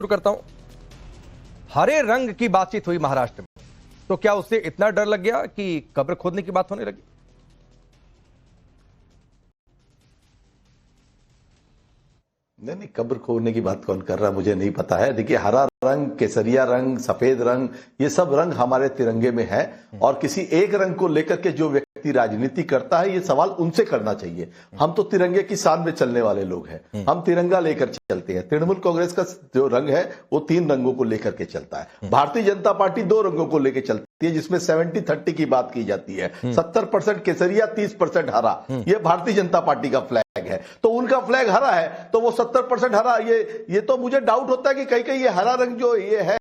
शुरू करता हूं। हरे रंग की बातचीत हुई महाराष्ट्र में, तो क्या उससे इतना डर लग गया कि कब्र खोदने की बात होने लगी? नहीं, कब्र खोदने की बात कौन कर रहा है मुझे नहीं पता है। देखिए, हरा रंग, केसरिया रंग, सफेद रंग, ये सब रंग हमारे तिरंगे में है और किसी एक रंग को लेकर के जो व्यक्ति राजनीति करता है, ये सवाल उनसे करना चाहिए। हम तो तिरंगे की शान में चलने वाले लोग हैं, हम तिरंगा लेकर चलते हैं। तृणमूल कांग्रेस का जो रंग है वो 3 रंगों को लेकर के चलता है। भारतीय जनता पार्टी 2 रंगों को लेकर चलती है, जिसमें 70-30 की बात की जाती है। 70% केसरिया, 30% हरा, ये भारतीय जनता पार्टी का फ्लैग है। तो उनका फ्लैग हरा है तो वो 70% हरा। ये तो मुझे डाउट होता है कि कहीं कहीं ये हरा रंग जो ये है,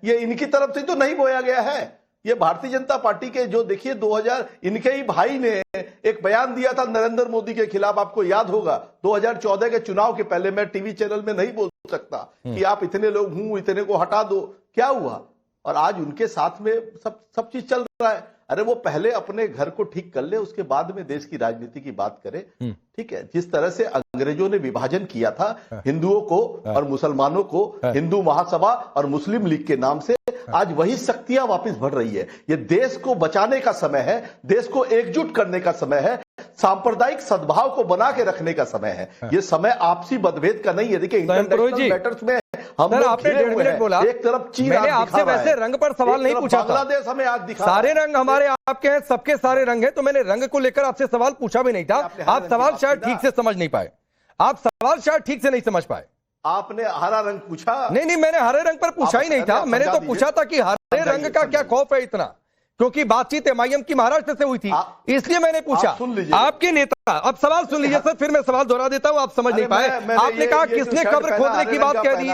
ये इनकी तरफ से तो नहीं बोया गया है। ये भारतीय जनता पार्टी के जो, देखिए 2000 इनके ही भाई ने एक बयान दिया था नरेंद्र मोदी के खिलाफ, आपको याद होगा 2014 के चुनाव के पहले। मैं टीवी चैनल में नहीं बोल सकता कि आप इतने लोग हूं, इतने को हटा दो। क्या हुआ? और आज उनके साथ में सब चीज चल रहा है। अरे वो पहले अपने घर को ठीक कर ले, उसके बाद में देश की राजनीति की बात करे। ठीक है, जिस तरह से अंग्रेजों ने विभाजन किया था हिंदुओं को और मुसलमानों को, हिंदू महासभा और मुस्लिम लीग के नाम से, आज वही शक्तियां वापस बढ़ रही है। ये देश को बचाने का समय है, देश को एकजुट करने का समय है, सांप्रदायिक सद्भाव को बना के रखने का समय है। ये समय आपसी मतभेद का नहीं है। देखिए, इंटरनेशनल मैटर्स में हम आपने 1.5 मिनट बोला, एक तरफ चीन, मैंने आपसे वैसे रंग पर सवाल नहीं पूछा था। बांग्लादेश हमें आज दिखा, सारे रंग हमारे आपके हैं, सबके सारे रंग हैं, तो मैंने रंग को लेकर आपसे सवाल पूछा भी नहीं था। आप सवाल शायद ठीक से समझ नहीं पाए, आप सवाल शायद ठीक से नहीं समझ पाए। आपने हरा रंग पूछा? नहीं, मैंने हरे रंग पर पूछा ही नहीं था। मैंने तो पूछा था कि हरे रंग का क्या खौफ है इतना, क्योंकि बातचीत एमआईएम की महाराष्ट्र से हुई थी, इसलिए मैंने पूछा। आपके नेता, अब सवाल सुन लीजिए सर, फिर मैं सवाल दोहरा देता हूं, आप समझ नहीं पाए। आपने कहा किसने कब्र खोदने की बात कह दी,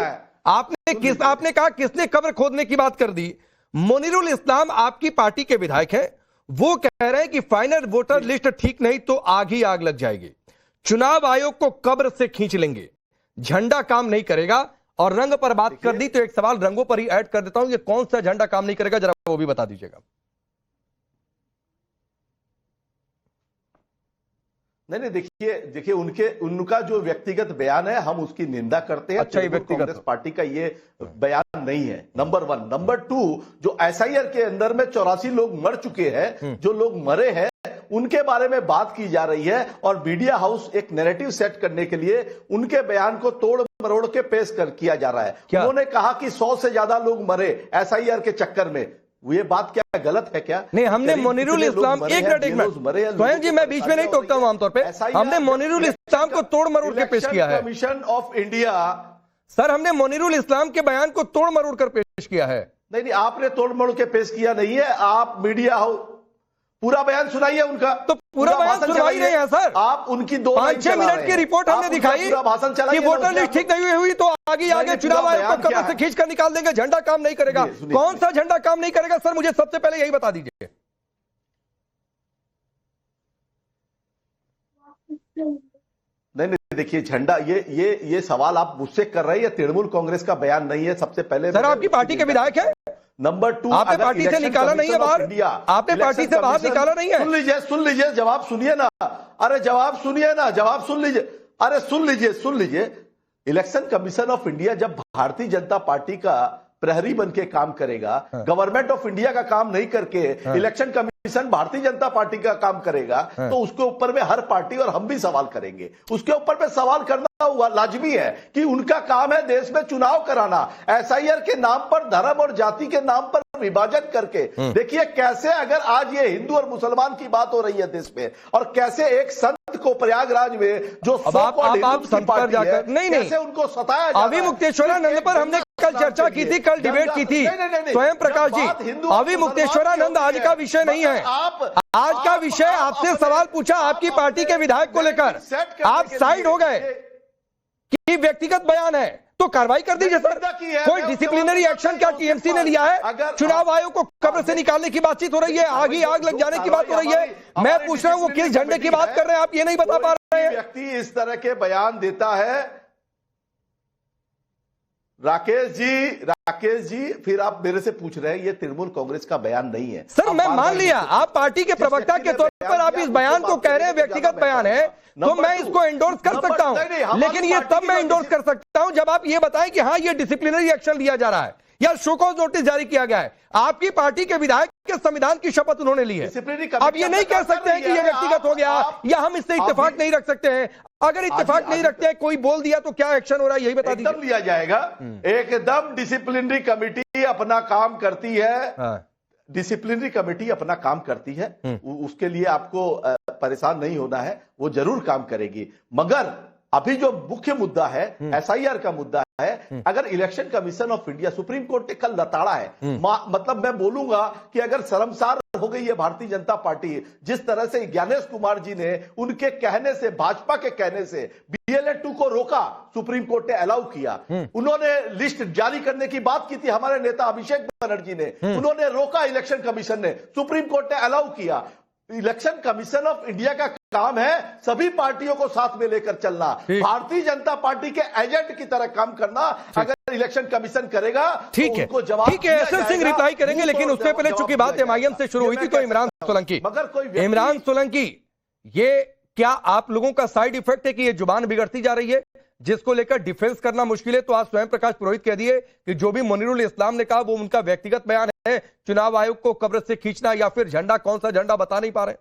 आपने कहा किसने कब्र खोदने की बात कर दी। मोनिरुल इस्लाम आपकी पार्टी के विधायक हैं, वो कह रहे हैं कि फाइनल वोटर लिस्ट ठीक नहीं तो आग ही आग लग जाएगी, चुनाव आयोग को कब्र से खींच लेंगे, झंडा काम नहीं करेगा। और रंग पर बात कर दी तो एक सवाल रंगों पर ही ऐड कर देता हूं, ये कौन सा झंडा काम नहीं करेगा, जरा वो भी बता दीजिएगा। नहीं, देखिए उनका जो व्यक्तिगत बयान है, हम उसकी निंदा करते हैं। अच्छा, ये व्यक्तिगत कांग्रेस पार्टी का ये बयान नहीं है, नंबर 1। नंबर 2, जो एसआईआर के अंदर में 84 लोग मर चुके हैं, जो लोग मरे हैं उनके बारे में बात की जा रही है और मीडिया हाउस एक नैरेटिव सेट करने के लिए उनके बयान को तोड़ मरोड़ के पेश किया जा रहा है। उन्होंने कहा कि 100 से ज्यादा लोग मरे एसआईआर के चक्कर में। ये बात क्या गलत है क्या? नहीं, हमने मोनिरुल इस्लाम, एक मिनट स्वयं जी, मैं बीच में नहीं टोकता हूं आमतौर पे, हमने मोनिरुल इस्लाम को तोड़ मरोड़ के पेश किया है। कमीशन ऑफ इंडिया, सर हमने मोनिरुल इस्लाम के बयान को तोड़ मरोड़ कर पेश किया है। नहीं, आपने तोड़ मरोड़ के पेश किया नहीं है। आप मीडिया हाउस पूरा बयान सुनाइए उनका, तो पूरा बयान सुना ही नहीं है सर। आप उनकी 5-6 मिनट की रिपोर्ट हमने दिखाई कि वोटर लिस्ट ठीक नहीं हुई तो आगे चुनाव आयोग को कब्र से खींच कर निकाल देंगे, झंडा काम नहीं करेगा। कौन सा झंडा काम नहीं करेगा सर, मुझे सबसे पहले यही बता दीजिए। नहीं, देखिए झंडा, ये सवाल आप मुझसे कर रहे हैं, ये तृणमूल कांग्रेस का बयान नहीं है। सबसे पहले सर आपकी पार्टी के विधायक है। नंबर 2, आपने पार्टी से निकाला नहीं है बाहर, आपने पार्टी से बाहर निकाला नहीं है। सुन लीजिए, जवाब सुनिए ना। अरे जवाब सुनिए ना, जवाब सुन लीजिए। अरे सुन लीजिए। इलेक्शन कमीशन ऑफ इंडिया जब भारतीय जनता पार्टी का प्रहरी बन के काम करेगा, गवर्नमेंट ऑफ इंडिया का काम नहीं करके election commission Bharatiya Janata party का काम करेगा, तो उसके ऊपर में हर पार्टी और हम भी सवाल करेंगे। उसके ऊपर में सवाल करना हुआ लाजमी है कि उनका काम है देश में चुनाव कराना, एसआईआर के नाम पर, धर्म और जाति के नाम पर विभाजन करके। देखिए कैसे, अगर आज ये हिंदू और मुसलमान की बात हो रही है देश में, और कैसे एक संत को प्रयागराज में जो आप संत पर जाकर नहीं उनको सताया, अभी मुक्तेश्वरानंद पर हमने कल चर्चा की थी, कल डिबेट की थी। स्वयं प्रकाश जी, अभी मुक्तेश्वरानंद आज का विषय नहीं है। आज का विषय, आपसे सवाल पूछा आपकी पार्टी के विधायक को लेकर, आप साइड हो गए कि व्यक्तिगत बयान है, तो कार्रवाई कर दीजिए सर। कोई डिसिप्लिनरी एक्शन क्या टीएमसी ने लिया है? चुनाव आयोग को कब्र से निकालने की बातचीत हो रही है, आग लग जाने की बात हो रही है। मैं पूछ रहा हूं वो किस झंडे की बात कर रहे हैं, आप ये नहीं बता पा रहे हैं। व्यक्ति इस तरह के बयान देता है, राकेश जी फिर आप मेरे से पूछ रहे हैं, ये तृणमूल कांग्रेस का बयान नहीं है सर। मैं मान लिया आप पार्टी के प्रवक्ता के तौर पर आप इस बयान को कह रहे हैं, व्यक्तिगत बयान है, तो मैं इसको एंडोर्स कर सकता हूं, लेकिन ये तब मैं एंडोर्स कर सकता हूं जब आप ये बताएं कि हाँ ये डिसिप्लिनरी एक्शन लिया जा रहा है या शो कॉज नोटिस जारी किया गया है। आपकी पार्टी के विधायक के संविधान की शपथ उन्होंने ली है। अब ये नहीं कह सकते हैं कि ये व्यक्तिगत हो गया या हम इससे इत्तेफाक नहीं रख सकते हैं। अगर इत्तेफाक नहीं रखते हैं, कोई बोल दिया तो क्या एक्शन हो रहा है, यही बता दीजिए। एकदम लिया जाएगा, एकदम डिसिप्लिनरी कमेटी अपना काम करती है। डिसिप्लिनरी कमेटी अपना काम करती है, उसके लिए आपको परेशान नहीं होना है, वो जरूर काम करेगी। मगर अभी जो मुख्य मुद्दा है एसआईआर का मुद्दा है, अगर election commission of India, supreme court ने कल लताड़ा है, मतलब मैं बोलूंगा कि अगर शर्मसार हो गई है भारतीय जनता पार्टी, जिस तरह से ज्ञानेश कुमार जी ने उनके कहने से, भाजपा के कहने से BLA 2 को रोका, सुप्रीम कोर्ट ने अलाउ किया। उन्होंने लिस्ट जारी करने की बात की थी, हमारे नेता अभिषेक बनर्जी ने, उन्होंने रोका, इलेक्शन कमीशन ने, सुप्रीम कोर्ट ने अलाउ किया। इलेक्शन कमीशन ऑफ इंडिया का काम है सभी पार्टियों को साथ में लेकर चलना, भारतीय जनता पार्टी के एजेंट की तरह काम करना। अगर इलेक्शन कमीशन करेगा ठीक तो है, उनको जवाब ठीक है, एसएल सिंह रिप्लाई करेंगे, लेकिन उससे पहले चूंकि बात MIM से शुरू हुई थी तो इमरान सोलंकी, इमरान सोलंकी, ये क्या आप लोगों का साइड इफेक्ट है कि ये जुबान बिगड़ती जा रही है, जिसको लेकर डिफेंस करना मुश्किल है? तो आज स्वयं प्रकाश पुरोहित कह दिए कि जो भी मुनीरुल इस्लाम ने कहा वो उनका व्यक्तिगत बयान है, चुनाव आयोग को कब्र से खींचना या फिर झंडा, कौन सा झंडा बता नहीं पा रहे।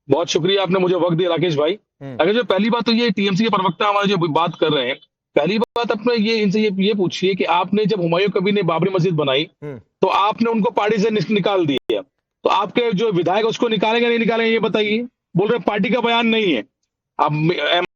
बहुत शुक्रिया, आपने मुझे वक्त दिया राकेश भाई। अगर जो पहली बात तो ये टीएमसी के प्रवक्ता हमारे जो बात कर रहे हैं, पहली बात अपने ये इनसे ये पूछिए कि आपने जब हुमायूं कबीर ने बाबरी मस्जिद बनाई तो आपने उनको पार्टी से निकाल दिया, तो आपके जो विधायक उसको निकालेंगे नहीं निकालेंगे ये बताइए। बोल रहे पार्टी का बयान नहीं है। अब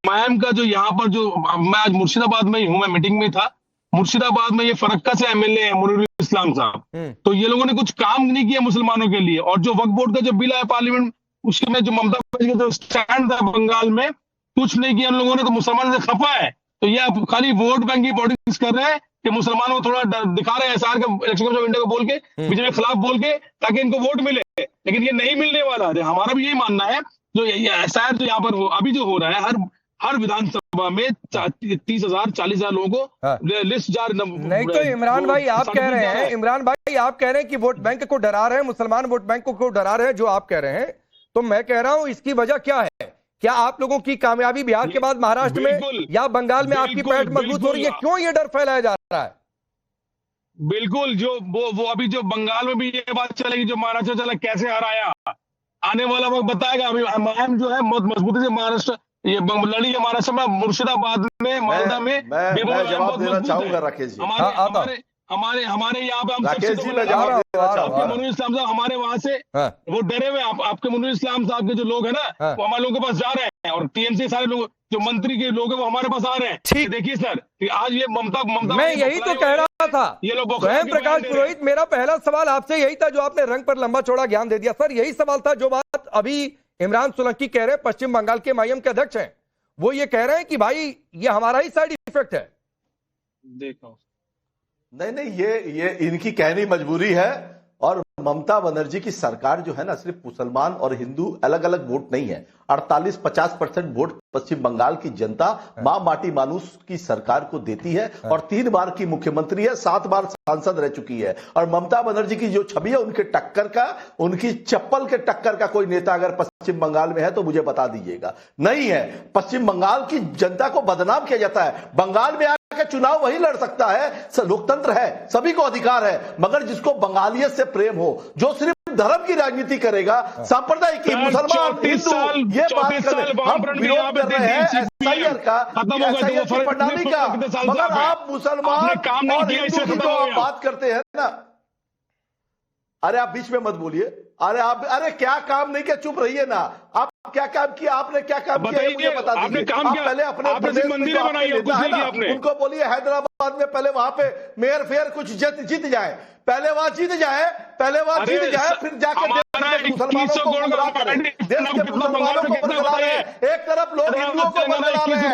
MIM का जो यहाँ पर जो, मैं आज मुर्शिदाबाद में ही हूँ, मैं मीटिंग में था, मुर्शिदाबाद में ये फरक्का से MLA है मुनीरुल इस्लाम साहब, तो ये लोगों ने कुछ काम नहीं किया मुसलमानों के लिए। और जो वक्फ बोर्ड का जो बिल है पार्लियामेंट, उसमें जो ममता बनर्जी का जो स्टैंड था बंगाल में, कुछ नहीं किया उन लोगों ने, तो मुसलमान से खफा है। तो ये आप खाली वोट बैंक की पॉलिटिक्स कर रहे हैं कि मुसलमानों को थोड़ा दिखा रहे हैं SR के इलेक्शन कमीशन ऑफ इंडिया को बोल के, बीजेपी के खिलाफ बोल के, ताकि इनको वोट मिले, लेकिन ये नहीं मिलने वाला है। हमारा भी यही मानना है, जो SR जो यहाँ पर अभी जो हो रहा है, हर विधानसभा में 30,000 40,000 लोगों को लिस्ट जारी नहीं। तो इमरान भाई आप कह रहे हैं, इमरान भाई आप कह रहे हैं कि वोट बैंक को डरा रहे हैं, मुसलमान वोट बैंक को डरा रहे हैं, जो आप कह रहे हैं, तो मैं कह रहा हूं इसकी वजह क्या है? क्या आप लोगों की कामयाबी बिहार के बाद महाराष्ट्र में या बंगाल में आपकी पैठ मजबूत हो रही है? क्यों ये डर फैलाया जा रहा है? बिल्कुल, जो वो अभी जो बंगाल में भी ये बात चलेगी, जो महाराष्ट्र चला कैसे हराया, आने वाला वक्त बताएगा। अभी MIM जो है बहुत मजबूती से महाराष्ट्र ये लड़ी है, महाराष्ट्र में मुर्शिदाबाद में, मालदा में। मैं जवाब देना चाहूंगा राकेश जी, हमारे यहाँ पे हम राकेश जी मैं जवाब देना चाहूंगा। मुनीरुल इस्लाम साहब हमारे वहां से वो डरे हुए, आपके मुनीरुल इस्लाम साहब के जो लोग है ना, वो हमारे लोगों के पास जा रहे हैं, और TMC सारे लोग जो मंत्री के लोग हैं वो हमारे पास आ रहे हैं। ठीक, देखिए सर, आज ये ममता मैं यही तो कह रहा था, ये लोग स्वयं प्रकाश पुरोहित, मेरा पहला सवाल आपसे यही था, जो आपने रंग पर लंबा चौड़ा ज्ञान दे दिया। सर यही सवाल था जो बात अभी इमरान सोलंकी कह रहे हैं, पश्चिम बंगाल के MIM के अध्यक्ष हैं, वो ये कह रहे हैं कि भाई ये हमारा ही साइड इफेक्ट है। देखो नहीं, ये इनकी कहनी मजबूरी है। और ममता बनर्जी की सरकार जो है ना, सिर्फ मुसलमान और हिंदू अलग अलग वोट नहीं है, 48-50% वोट पश्चिम बंगाल की जनता मां माटी मानुस की सरकार को देती है, और 3 बार की मुख्यमंत्री है, 7 बार सांसद रह चुकी है। और ममता बनर्जी की जो छवि है, उनके टक्कर का, उनकी चप्पल के टक्कर का कोई नेता अगर पश्चिम बंगाल में है तो मुझे बता दीजिएगा। नहीं है। पश्चिम बंगाल की जनता को बदनाम किया जाता है। बंगाल में आकर चुनाव वही लड़ सकता है, लोकतंत्र है, सभी को अधिकार है, मगर जिसको बंगालियत से प्रेम हो, जो सिर्फ धर्म की राजनीति करेगा, सांप्रदायिक मुसलमान हिंदू, ये बात कर रहे हैं, हम विरोध कर रहे हैं SIR का, SIR की प्रणाली का, मगर आप मुसलमान और हिंदू की जो आप बात करते हैं ना, अरे आप बीच में मत बोलिए। अरे क्या काम नहीं किया, चुप रहिए ना। आप क्या काम किया, आपने क्या काम किया मुझे बता दीजिए। आप पहले अपने प्रदेश में जो आपके नेता है ना, उनको बोलिए हैदराबाद में पहले वहां पे मेयर फेयर कुछ जीत जाए, पहले वहां जीत जाए, फिर जाकर मुसलमानों को गुमराह करें, देश के मुसलमानों को बदला रहे हैं। एक तरफ लोग हिंदुओं को बदला रहे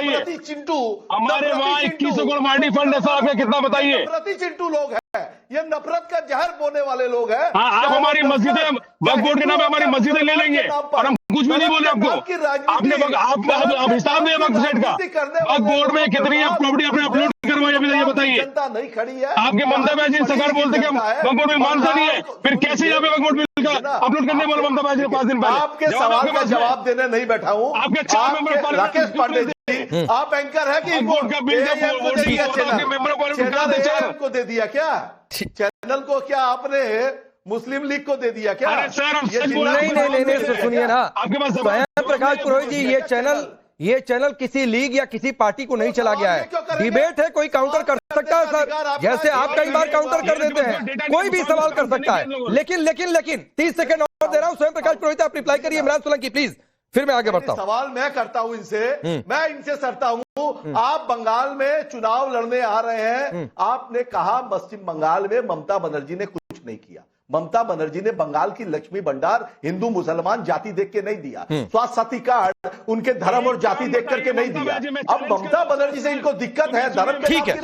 हैं, चिंटू हमारे वहाँ 21 करोड़ मार्डी फंड ऐसा कितना बताइए, प्रति चिंटू लोग हैं, ये नफरत का जहर बोने वाले लोग हैं। हाँ, आप हमारी मस्जिदें वक्फ बोर्ड के नाम पे हमारी मस्जिदें ले लेंगे और हम कुछ भी नहीं बोले आपको। आपने आप हिसाब नहीं है वक्फ सेट का, वक्फ बोर्ड में कितनी आप प्रॉपर्टी आपने अपलोड करवाई अभी ये बताइए। जनता नहीं खड़ी है। आपके ममता बनर्जी सरकार बोलते कि हम वक्फ बोर्ड में मानता नहीं है, फिर कैसे यहाँ पे वक्फ बोर्ड का अपलोड करने बोले ममता बनर्जी 5 दिन पहले? आपके सवाल का जवाब देने नहीं बैठा हूँ। आपके 4 मेंबर राकेश पांडे जी, आप एंकर है कि बोर्ड का बिल चैनल को दे दिया क्या? चैनल को क्या आपने मुस्लिम लीग को दे दिया क्या? अरे सर, हम सच बोल नहीं नहीं नहीं नहीं, सुनिए ना, आपके पास स्वयं प्रकाश पुरोहित जी, ये चैनल किसी लीग या किसी पार्टी को नहीं चला गया है। डिबेट है, कोई काउंटर कर सकता है सर, जैसे आप कई बार काउंटर कर देते हैं, कोई भी सवाल कर सकता है। लेकिन 30 सेकंड और दे रहा हूं, स्वयं प्रकाश पुरोहित आप रिप्लाई करिए इमरान सोलंकी प्लीज, फिर मैं आगे बढ़ता हूं। सवाल मैं करता हूं इनसे, मैं इनसे सरता हूं। आप बंगाल में चुनाव लड़ने आ रहे हैं, आपने कहा पश्चिम बंगाल में ममता बनर्जी ने कुछ नहीं किया। ममता बनर्जी ने बंगाल की लक्ष्मी भंडार हिंदू मुसलमान जाति देख के नहीं दिया, स्वास्थ्य साथी कार्ड उनके धर्म और जाति देख करके नहीं दिया। अब ममता बनर्जी से इनको दिक्कत है, धर्म ठीक है।